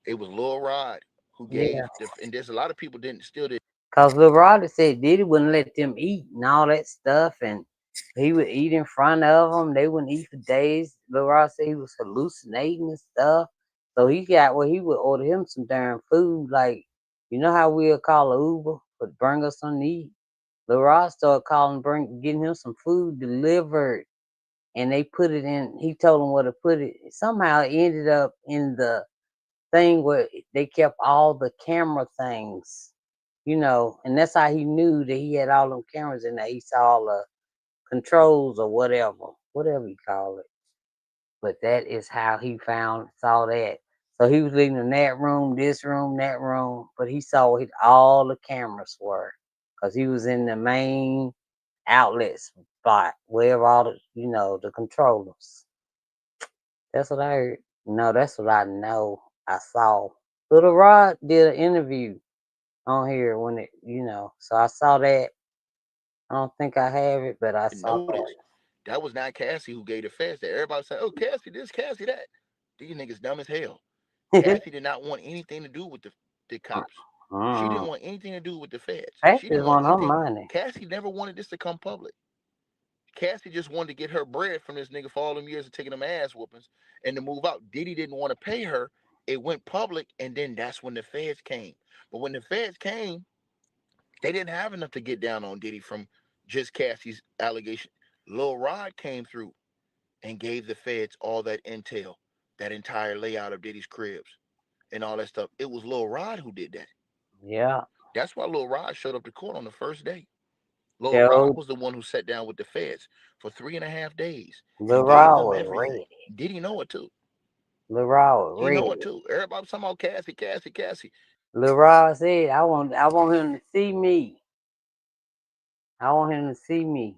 It was Lil Rod who Yeah. gave and there's a lot of people didn't still did. Cause Lil Roddy said Diddy wouldn't let them eat and all that stuff, and he would eat in front of them. They wouldn't eat for days. Lil Roddy said he was hallucinating and stuff. So he got he would order him some darn food, like you know how we'll call a Uber, but bring us something to eat. Lil Rod started calling, getting him some food delivered, and they put it in. He told him where to put it. Somehow it ended up in the thing where they kept all the camera things, and that's how he knew that he had all them cameras in there. He saw all the controls or whatever you call it. But that is how he saw that. So he was leaving in that room, this room, that room, but he saw what all the cameras were, because he was in the main outlet spot, wherever all the controllers. That's what I heard. No, that's what I know. I saw. Little Rod did an interview on here when so I saw that. I don't think I have it, but I saw Notice that was not Cassie who gave the feds that. Everybody said, "Oh, Cassie this, Cassie that." These niggas dumb as hell. that. Cassie did not want anything to do with the cops. She Mm. didn't want anything to do with the feds. That She just didn't want want her anything. money. Cassie never wanted this to come public. Cassie just wanted to get her bread from this nigga for all them years of taking them ass whoopings and to move out. Diddy didn't want to pay her. It went public, and then that's when the feds came. But when the feds came, they didn't have enough to get down on Diddy from just Cassie's allegation. Lil Rod came through and gave the feds all that intel, that entire layout of Diddy's cribs and all that stuff. It was Lil Rod who did that. Yeah. That's why Lil Rod showed up to court on the first day. Lil Rod Yo, was the one who sat down with the feds for 3.5 days Lil and gave Rod them was everything. ready. Did he know it too? Lil Rod was He know it ready. too. Everybody was talking about Cassie, Cassie, Cassie. Lil Rod said, I want him to see me. I want him to see me.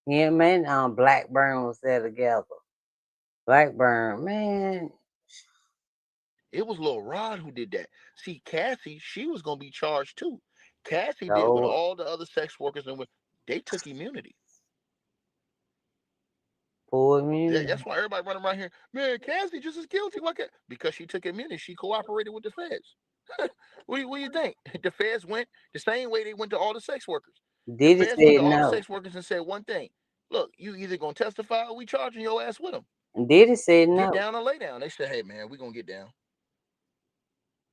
Him and Blackburn was there together. Blackburn, man. It was Lil Rod who did that. See, Cassie, she was gonna be charged too. Cassie did with So all the other sex workers and they took immunity. poor me. That's why everybody running around here, man, Cassie just as guilty. Why can't? Because she took immunity. She cooperated with the feds. What do you think? The feds went the same way they went to all the sex workers. The Diddy feds went said to all the no. sex workers and said one thing. Look, you either gonna testify or we charging your ass with them. And Diddy said Get no. down or lay down. They said, hey man, we gonna get down.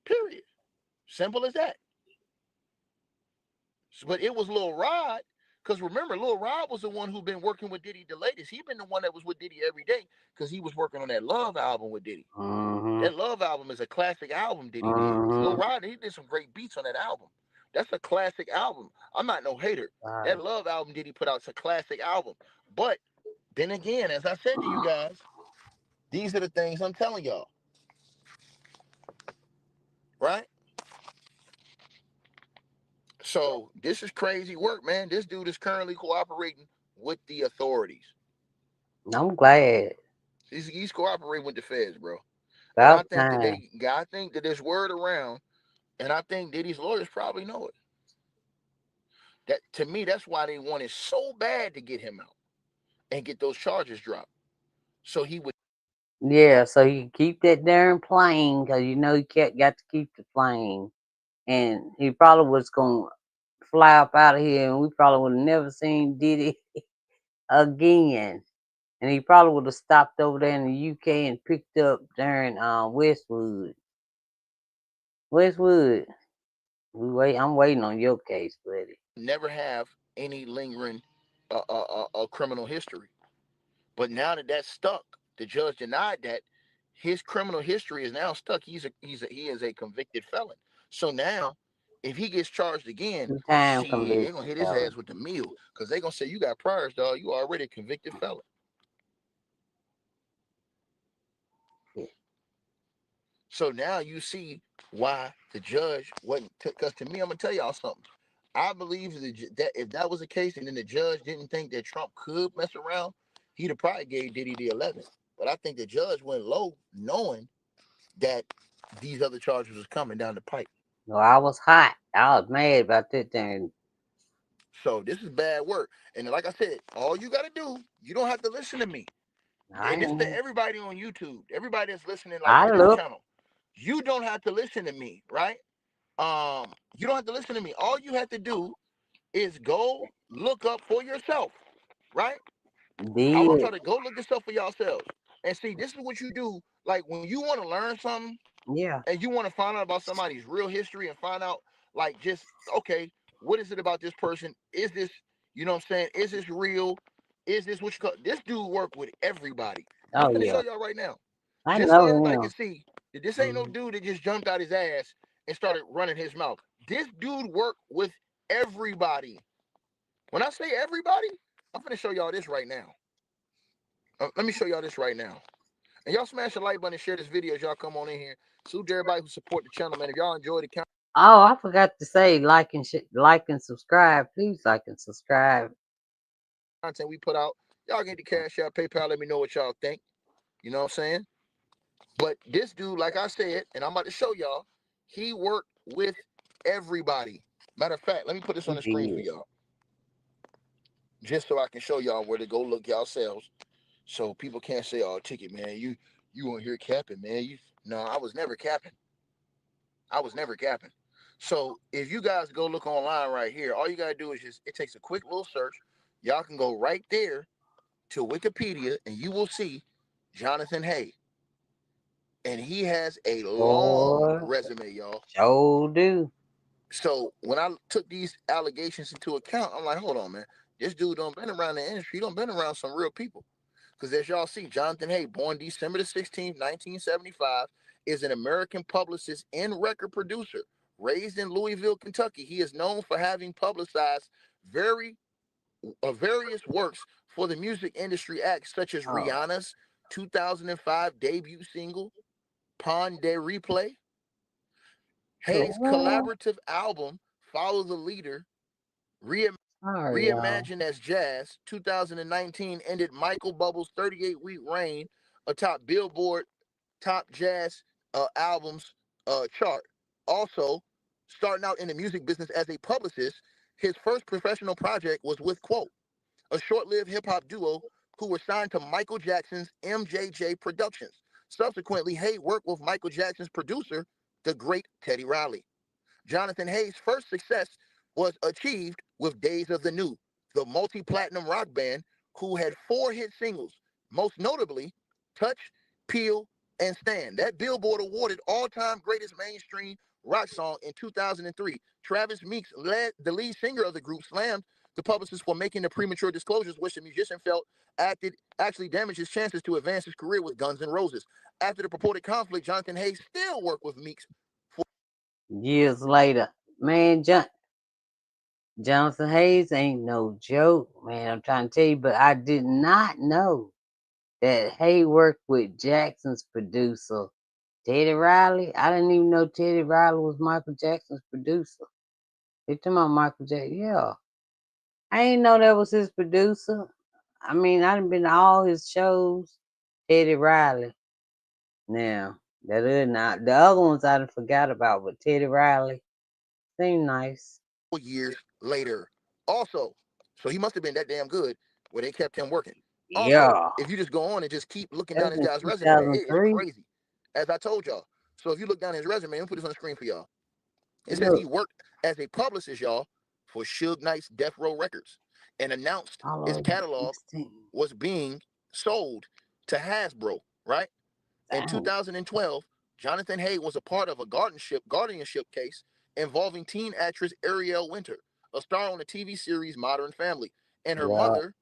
Period. Simple as that. But it was Lil Rod, because remember, Lil Rod was the one who been working with Diddy the latest. He been the one that was with Diddy every day because he was working on that Love album with Diddy. Mm-hmm. That Love album is a classic album Diddy did. Lil Mm-hmm. Rod, he did some great beats on that album. That's a classic album. I'm not no hater. That Right. Love album Diddy put out is a classic album. But then again, as I said to you guys, these are the things I'm telling y'all, right? So this is crazy work, man. This dude is currently cooperating with the authorities. I'm glad. He's cooperating with the feds, bro. And I About think that time. I think that there's word around, and I think Diddy's lawyers probably know it. That to me, that's why they wanted so bad to get him out and get those charges dropped. So he would Yeah, so you keep that darn plane because you know you got to keep the plane. And he probably was going to fly up out of here, and we probably would have never seen Diddy again. And he probably would have stopped over there in the UK and picked up during Westwood. Westwood, I'm waiting on your case, buddy. never have any lingering criminal history. But now that that's stuck, the judge denied that. His criminal history is now stuck. He is a convicted felon. So now, if he gets charged again, Two time shit, they're convicted gonna hit his felon. ass with the meal because they're gonna say you got priors, dog. You already a convicted felon. Yeah. So now you see why the judge wasn't. Because to me, I'm gonna tell y'all something. I believe that if that was the case, and then the judge didn't think that Trump could mess around, he'd have probably gave Diddy the 11. But I think the judge went low, knowing that these other charges was coming down the pipe. No, I was hot. I was mad about that thing. So this is bad work. And like I said, all you got to do, you don't have to listen to me. And this to I everybody on YouTube, everybody that's listening, like I to this look. channel. You don't have to listen to me, right? You don't have to listen to me. All you have to do is go look up for yourself, right? I want Did. y'all to go look this up for yourselves and see. This is what you do. Like when you want to learn something Yeah. and you want to find out about somebody's real history and find out, like, just okay, what is it about this person? Is this, you know what I'm saying? Is this real? Is this what you call? This dude work with everybody. I'm Oh finna show yeah. y'all right now, I just so know everybody can him. see that this ain't no Mhm. dude that just jumped out his ass and started running his mouth. This dude work with everybody. When I say everybody, I'm finna show y'all this right now. Let me show y'all this right now. And y'all smash the like button and share this video as y'all come on in here. Salute to everybody who support the channel, man. If y'all enjoy the Oh, I forgot to say like and subscribe. Please like and subscribe. content we put out, y'all get the cash out, PayPal. Let me know what y'all think. You know what I'm saying? But this dude, like I said, and I'm about to show y'all, he worked with everybody. Matter of fact, let me put this He on the screen for did. y'all, just so I can show y'all where to go look yourselves, so people can't say, "Oh, ticket man, you weren't here capping, man." No, I was never capping. I was never capping. So if you guys go look online right here, all you gotta do is just it takes a quick little search. Y'all can go right there to Wikipedia and you will see Jonathan Hay. And he has a long Boy, resume, y'all. sure do. So when I took these allegations into account, I'm like, hold on, man. This dude don't been around the industry. He don't been around some real people. Because as y'all see, Jonathan Hay, born December the 16th, 1975, is an American publicist and record producer. Raised in Louisville, Kentucky, he is known for having publicized very various works for the music industry acts such as Oh, Rihanna's 2005 debut single, Pon de Replay. Hayes' well, collaborative album, Follow the Leader, sorry, y'all. reimagined as jazz, 2019 ended Michael Bubble's 38-week reign atop Billboard Top Jazz Albums chart. Also, starting out in the music business as a publicist, his first professional project was with Quote, a short-lived hip-hop duo who were signed to Michael Jackson's MJJ Productions. Subsequently, Hay worked with Michael Jackson's producer, the great Teddy Riley. Jonathan Hay's first success was achieved with Days of the New, the multi-platinum rock band who had 4 hit singles, most notably Touch, Peel, and Stand. That Billboard awarded all-time greatest mainstream rock song in 2003. Travis Meeks, the lead singer of the group, slammed the publicist for making the premature disclosures, which the musician felt actually damaged his chances to advance his career with Guns N' Roses. After the purported conflict, Jonathan Hayes still worked with Meeks. Years later, man, Jonathan Hayes ain't no joke, man. I'm trying to tell you, but I did not know that Hay worked with Jackson's producer, Teddy Riley. I didn't even know Teddy Riley was Michael Jackson's producer. They talking about Michael Jackson, yeah. I didn't know that was his producer. I mean, I done been to all his shows. Teddy Riley. Now, that is not the other ones I done forgot about, but Teddy Riley seemed nice. 4 years later. Also, so he must have been that damn good where they kept him working. Also, Yeah. if you just go on and just keep looking That down was this in guy's resume, man, it is 2003. crazy. As I told y'all. So if you look down his resume, let me put this on the screen for y'all. It says he Look, worked as a publicist, y'all, for Suge Knight's Death Row Records and announced all his over catalog 16. was being sold to Hasbro, right? In Dang. 2012, Jonathan Hay was a part of a guardianship case involving teen actress Ariel Winter, a star on the TV series Modern Family, and her Yeah. mother,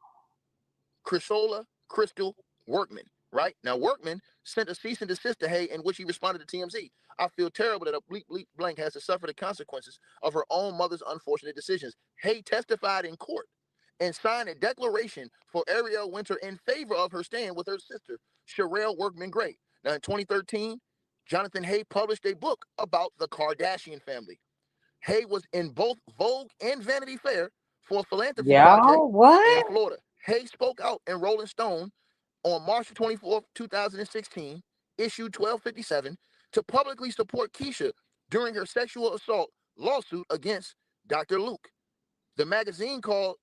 Chrysola Crystal Workman, right? Now, Workman sent a cease and desist to Hay in which he responded to TMZ. I feel terrible that a bleep bleep blank has to suffer the consequences of her own mother's unfortunate decisions. Hay testified in court and signed a declaration for Ariel Winter in favor of her staying with her sister, Sherelle Workman Gray. Now, in 2013, Jonathan Hay published a book about the Kardashian family. Hay was in both Vogue and Vanity Fair for a philanthropy project Y'all, in what? Florida. Hay spoke out in Rolling Stone on March 24th, 2016, issue 1257, to publicly support Keisha during her sexual assault lawsuit against Dr. Luke. The magazine called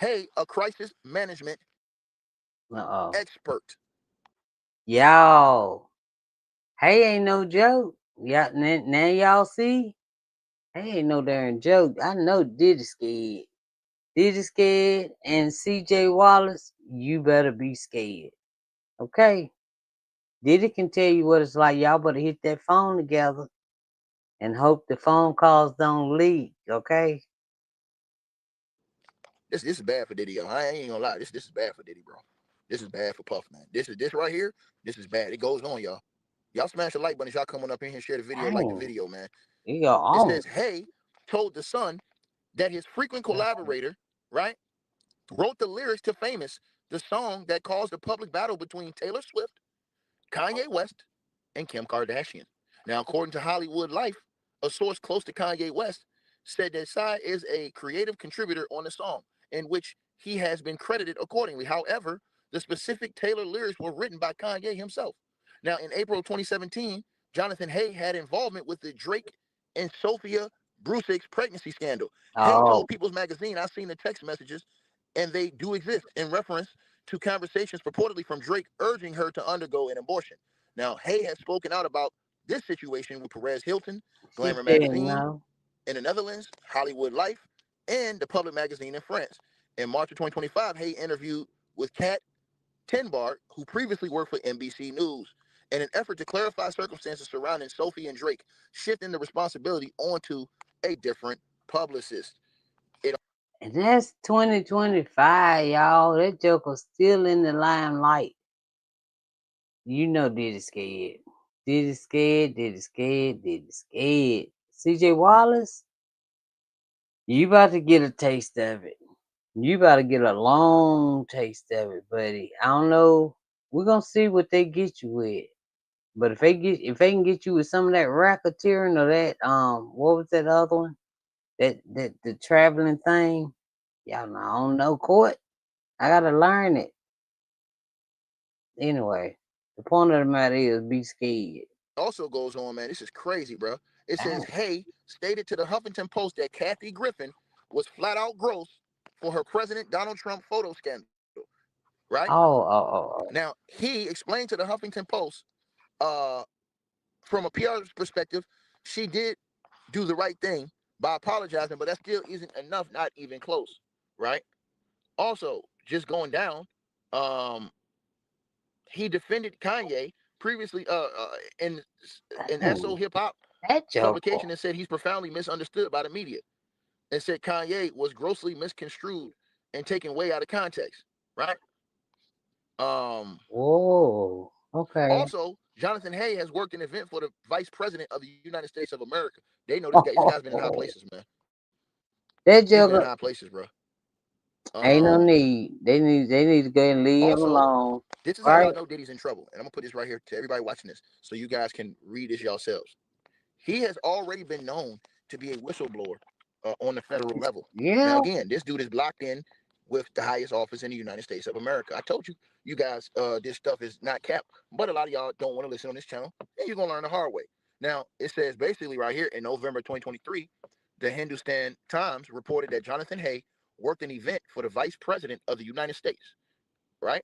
Hay a crisis management Uh-oh. expert. Y'all. Hey, ain't no joke. Yeah, now y'all see? Hey, ain't no darn joke. I know Diddy scared. Diddy scared and CJ Wallace, you better be scared. Okay? Diddy can tell you what it's like. Y'all better hit that phone together and hope the phone calls don't leak. Okay? This is bad for Diddy. I ain't gonna lie. This is bad for Diddy, bro. This is bad for Puff, man. This right here. This is bad. It goes on, y'all. Y'all smash the like button as y'all coming up in here and share the video, like the Dang. video, man. You go It on. says, Hey told the Sun that his frequent collaborator, right, wrote the lyrics to Famous, the song that caused a public battle between Taylor Swift, Kanye West, and Kim Kardashian. Now, according to Hollywood Life, a source close to Kanye West said that Psy is a creative contributor on the song, in which he has been credited accordingly. However, the specific Taylor lyrics were written by Kanye himself. Now, in April 2017, Jonathan Hay had involvement with the Drake and Sophia Bruce's pregnancy scandal. Hay Oh. told People's Magazine, I've seen the text messages, and they do exist in reference to conversations purportedly from Drake urging her to undergo an abortion. Now, Hay has spoken out about this situation with Perez Hilton, She Glamour said Magazine no. in the Netherlands, Hollywood Life, and the Public Magazine in France. In March of 2025, Hay interviewed with Kat Tenbar, who previously worked for NBC News, in an effort to clarify circumstances surrounding Sophie and Drake, shifting the responsibility onto a different publicist. It And that's 2025, y'all. That joker's still in the limelight. You know Diddy scared. Diddy scared, Diddy scared, Diddy scared. CJ Wallace, you about to get a taste of it. You about to get a long taste of it, buddy. I don't know. We're gonna see what they get you with. But if they can get you with some of that racketeering or that what was that other one? That the traveling thing. Y'all know I don't know court. I gotta learn it. Anyway, the point of the matter is be scared. also goes on, man. This is crazy, bro. It says Dang. Hay stated to the Huffington Post that Kathy Griffin was flat out gross for her President Donald Trump photo scandal, right? Oh, oh, oh, Now, oh. he explained to the Huffington Post, uh, from a PR perspective, she did do the right thing by apologizing, but that still isn't enough, not even close, right? Also, just going down, um, he defended Kanye previously in Dang. SO Hip Hop That joker. publication and said he's profoundly misunderstood by the media and said Kanye was grossly misconstrued and taken way out of context, right? Um, Whoa. Okay. Also, Jonathan Hay has worked an event for the vice president of the United States of America. They know this guy. This guy's been in high places, man. That He's been in joker high places, bro. ain't no Um, need. They need to go and leave him Also, alone. this is how Right? y'all know Diddy's in trouble. And I'm gonna put this right here to everybody watching this, so you guys can read this yourselves. He has already been known to be a whistleblower on the federal level. Now, Yeah. again, this dude is blocked in with the highest office in the United States of America. I told you, you guys, this stuff is not capped, but a lot of y'all don't want to listen on this channel, and you're gonna learn the hard way. Now, it says basically right here in November 2023, the Hindustan Times reported that Jonathan Hay worked an event for the vice president of the United States, right?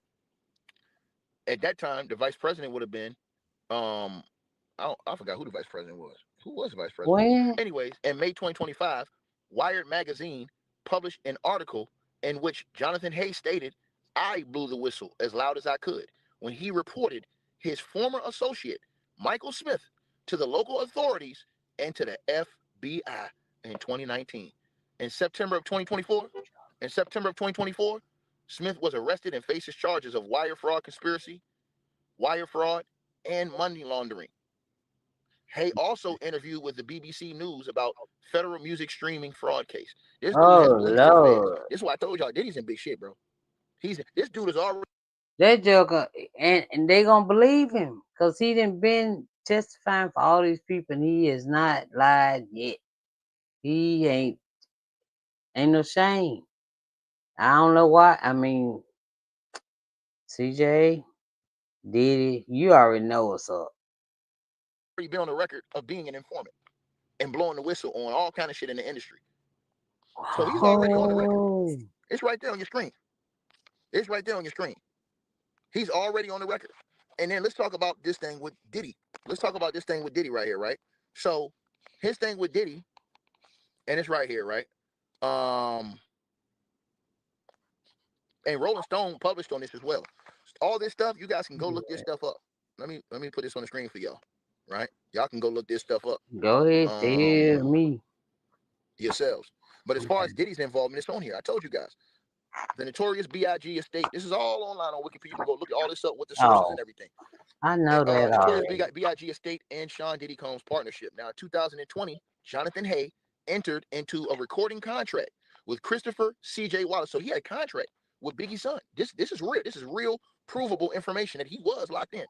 At that time, the vice president would have been, um, I forgot who the vice president was. Who was the vice president? When? Anyways, in May 2025, Wired magazine published an article in which Jonathan Hayes stated, "I blew the whistle as loud as I could when he reported his former associate, Michael Smith, to the local authorities and to the FBI in 2019. In September of 2024, in September of 2024, Smith was arrested and faces charges of wire fraud conspiracy, wire fraud, and money laundering. Hay also interviewed with the BBC News about federal music streaming fraud case. This dude has Oh links to the feds. Lord. This is why I told y'all Diddy's in big shit, bro. This dude is already That joker, and they gonna believe him because he done been testifying for all these people and he has not lied yet. He ain't no shame. I don't know why. I mean, CJ, Diddy, you already know what's up. been on the record of being an informant and blowing the whistle on all kind of shit in the industry. So he's already on the record. Oh, It's right there on your screen. It's right there on your screen. He's already on the record. And then let's talk about this thing with Diddy. Let's talk about this thing with Diddy right here, right? So his thing with Diddy, and it's right here, right? Um, and Rolling Stone published on this as well. All this stuff, you guys can go look this stuff up. Let me put this on the screen for y'all, right? Y'all can go look this stuff up go ahead, um tell me. yourselves. But as far Okay. as Diddy's involvement, it's on here. I told you guys. The Notorious B.I.G. estate. This is all online on Wikipedia. You can go look at all this up with the sources Oh, and everything. I know that Notorious already. B.I.G. estate and Sean Diddy Combs partnership. Now, in 2020, Jonathan Hay entered into a recording contract with Christopher C.J. Wallace. So he had a contract with Biggie's son. This is real. This is real, provable information that he was locked in.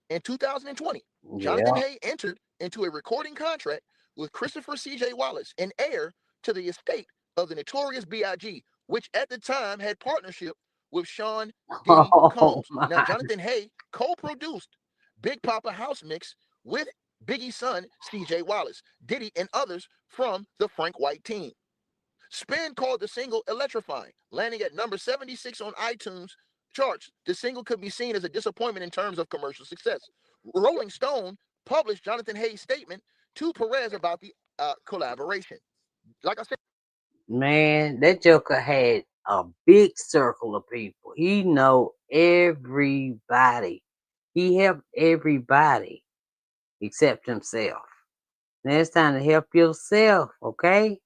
In 2020, Jonathan Yeah. Hay entered into a recording contract with Christopher C.J. Wallace, an heir to the estate of the Notorious B.I.G., which at the time had partnership with Sean Diddy Oh Combs. Now, my. Jonathan Hay co-produced Big Papa House Mix with Biggie's son, C.J. Wallace, Diddy, and others from the Frank White team. Spin called the single electrifying, landing at number 76 on iTunes charts. The single could be seen as a disappointment in terms of commercial success. Rolling Stone published Jonathan Hayes' statement to Perez about the collaboration. Like I said, Man, that Joker had a big circle of people. He know everybody. He helped everybody except himself. Now it's time to help yourself, okay?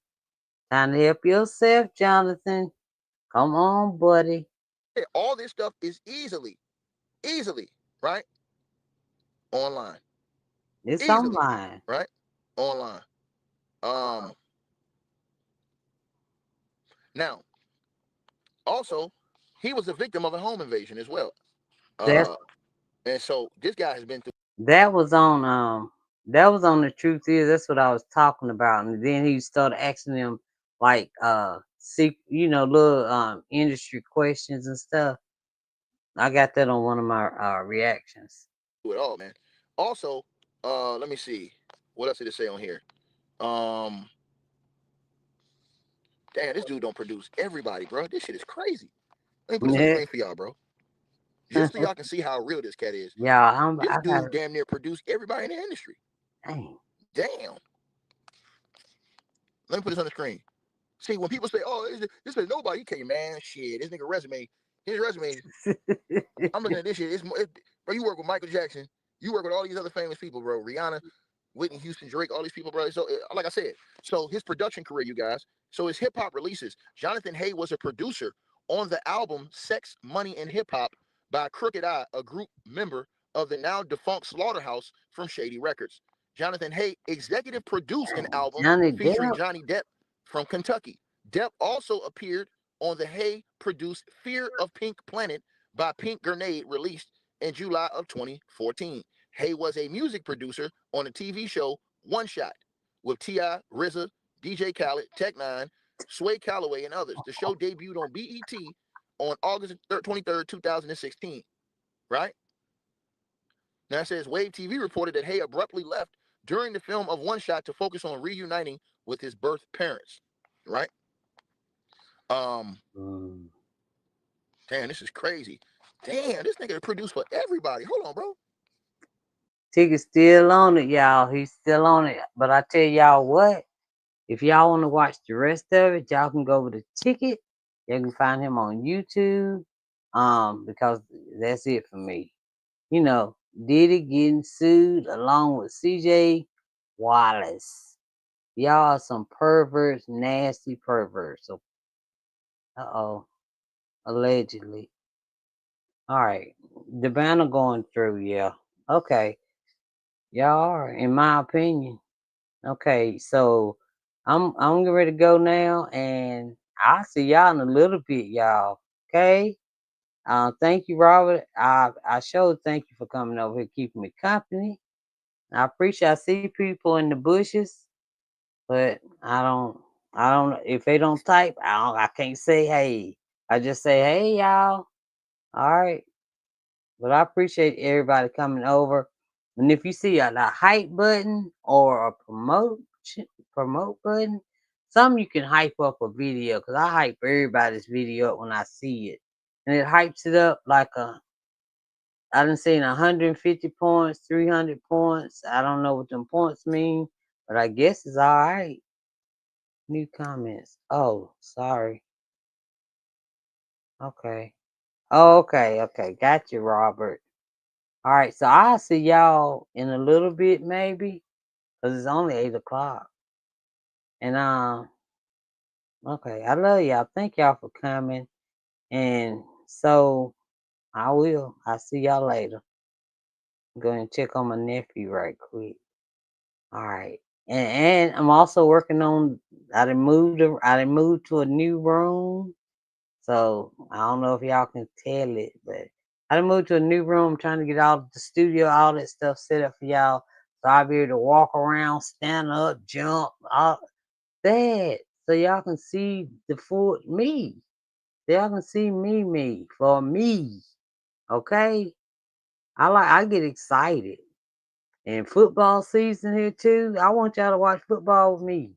Time to help yourself, Jonathan. Come on, buddy. all this stuff is easily, right? Online. It's Easily, online. right? Online. Um, Now, also, he was a victim of a home invasion as well. That's Uh, and so this guy has been through that was on that was on the truth is that's what I was talking about. And then he started asking them like see little industry questions and stuff. I got that on one of my reactions. it all, man. Also, let me see. What else did it say on here? Um, Damn, this dude don't produce everybody, bro. This shit is crazy. Let me put this on the Yeah. screen for y'all, bro. Just so y'all can see how real this cat is. Yeah, This I got dude damn near produced everybody in the industry. dang. Damn. Let me put this on the screen. See, when people say, "Oh, this is nobody," okay, man, shit, this nigga resume, his resume. I'm looking at this shit. Bro, you work with Michael Jackson. You work with all these other famous people, bro. Rihanna, Whitney Houston, Drake, all these people, bro. So, like I said, so his production career, you guys. So his hip hop releases. Jonathan Hay was a producer on the album "Sex, Money, and Hip Hop" by Crooked Eye, a group member of the now defunct Slaughterhouse from Shady Records. Jonathan Hay executive produced an album Johnny featuring Depp. Johnny Depp from Kentucky. Depp also appeared on the Hay produced "Fear of Pink Planet" by Pink Grenade, released in July of 2014. Hay was a music producer on the TV show One Shot with T.I., RZA, DJ Khaled, Tech Nine, Sway Calloway, and others. The show debuted on BET on August 23rd, 2016. Right? Now it says Wave TV reported that Hay abruptly left during the film of One Shot to focus on reuniting with his birth parents. Right? Um, Mm. damn, this is crazy. Damn, this nigga produced for everybody. Hold on, bro. Ticket's still on it, y'all. He's still on it. But I tell y'all what, if y'all want to watch the rest of it, y'all can go over to Ticket. You can find him on YouTube. Because that's it for me. You know, Diddy getting sued along with CJ Wallace. Y'all are some perverts, nasty perverts. So, uh-oh, allegedly. All right, the banner going through, yeah. Okay, y'all are, in my opinion. Okay, so I'm getting ready to go now, and I'll see y'all in a little bit, y'all. Okay. Thank you, Robert. I sure thank you for coming over here, keeping me company. I appreciate. I see people in the bushes, but I don't. If they don't type, I can't say hey. I just say hey, y'all. All right. But I appreciate everybody coming over. And if you see a hype button or a promote button, some you can hype up a video because I hype everybody's video up when I see it, and it hypes it up like a. I done seen 150 points, 300 points. I don't know what them points mean, but I guess it's all right. New comments. Oh, sorry. Okay. Oh, okay. Got you, Robert. All right, so I'll see y'all in a little bit, maybe, because it's only 8 o'clock. And okay, I love y'all. Thank y'all for coming. And so I will. I'll see y'all later. Go and check on my nephew right quick. All right. And I'm also working on. I done moved to a new room. So I don't know if y'all can tell it, but I done moved to a new room. I'm trying to get all the studio, all that stuff set up for y'all. So I'll be able to walk around, stand up, jump, all that. So y'all can see the full me. So y'all can see me for me. Okay? I get excited. And football season here too. I want y'all to watch football with me.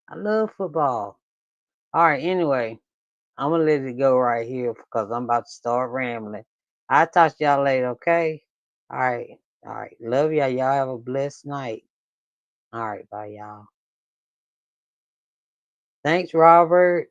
I love football. All right, anyway. I'm gonna let it go right here because I'm about to start rambling. I'll talk to y'all later, okay? All right. All right. Love y'all. Y'all have a blessed night. All right. Bye, y'all. Thanks, Robert.